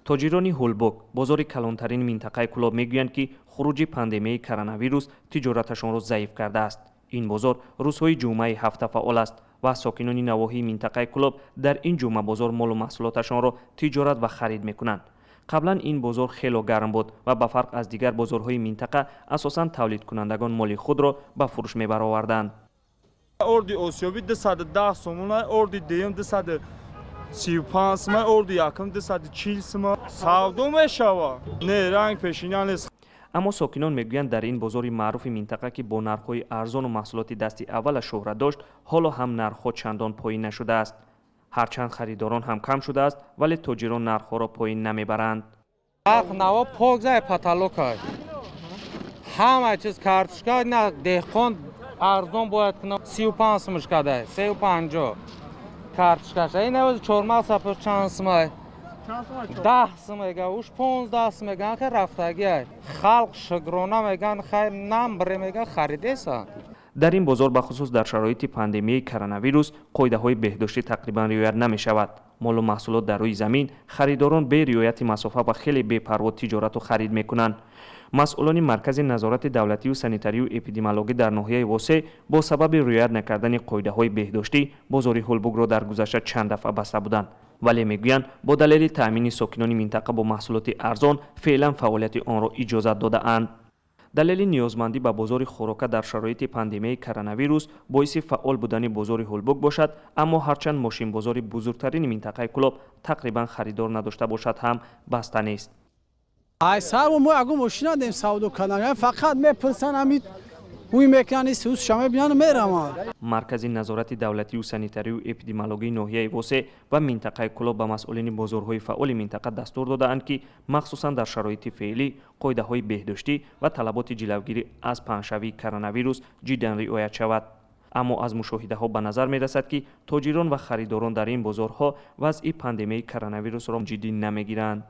тоҷирони ҳулбок бозори калонтарини минтақаи кӯлоб мегӯянд ки хуруҷи пандемияи коронавирус тиҷораташонро заиф кардааст. ин бозор рӯзҳои ҷумъаи ҳафта фаъол аст ва сокинони навоҳии минтақаи кӯлоб дар ин ҷумъа бозор молу маҳсулоташонро тиҷорат ва харид мекунанд. қаблан ин бозор хело гарм буд ва ба фарқ аз дигар бозорҳои минтақа асосан тавлидкунандагон моли худро ба фурӯш мебароварданд. орди осиёбӣ 210 сомон, орди дуюм 235 сомон, орди якум 240 сомон. савдо мешавад. Не, ранг пешиня нест. аммо сокинон мегӯянд дар ин бозори маъруфи минтақа ки бо нархҳои арзону маҳсулоти дасти аввалаш шӯҳрат дошт, ҳоло ҳам нархҳо чандон поин нашудааст. ҳарчанд харидорон ҳам кам шудааст, вале тоҷирон нархҳоро поин намебаранд. наво покзай потолокай. ҳама чиз карточка на деҳқон арзон бояд кунам 35 сомш кадай, 350 карточкаш. ин навоз чормал сапо чанд сомай? 10 сом мега, уж 15 сом меган ки рафтагиай. Халқ шугрона меган хайр нам бре мега харидеса. дар ин бозор бахусус дар шароити пандемияи коронавирус қоидаҳои беҳдоштӣ тақрибан риоят намешавад. молу маҳсулот дар рӯи замин харидорон бе риояти масофа ва хеле бепарво тиҷорату харид мекунанд. масъулони маркази назорати давлатию санитарию эпидемиологӣ дар ноҳияи восеъ бо сабаби риоят накардани қоидаҳои беҳдоштӣ бозори ҳулбугро дар гузашта чанд дафъа баста буданд, вале мегӯянд бо далели таъмини сокинони минтақа бо маҳсулоти арзон феълан фаъолияти онро иҷозат додаанд. далели ниёзмандӣ ба бозори хӯрока дар шароити пандемияи коронавирус боиси фаъол будани бозори ҳулбуг бошад, аммо ҳарчанд мошинбозори бузургтарини минтақаи кӯлоб тақрибан харидор надошта бошад ҳам баста нест. айсар мо ягон мошина дем савдо кардан фақат мепурсан ҳамин ҳуй мекани сус шама бинан мераванд. маркази назорати давлатию санитарию эпидемиологии ноҳияи восеъ ва минтақаи кӯлоб ба масъулини бозорҳои фаъоли минтақа дастур додаанд ки махсусан дар шароити феълӣ қоидаҳои беҳдоштӣ ва талаботи ҷилавгирӣ аз паҳншавии коронавирус ҷиддан риоят шавад. аммо аз мушоҳидаҳо ба назар мерасад ки тоҷирон ва харидорон дар ин бозорҳо вазъи пандемияи коронавирусро ҷиддӣ намегиранд.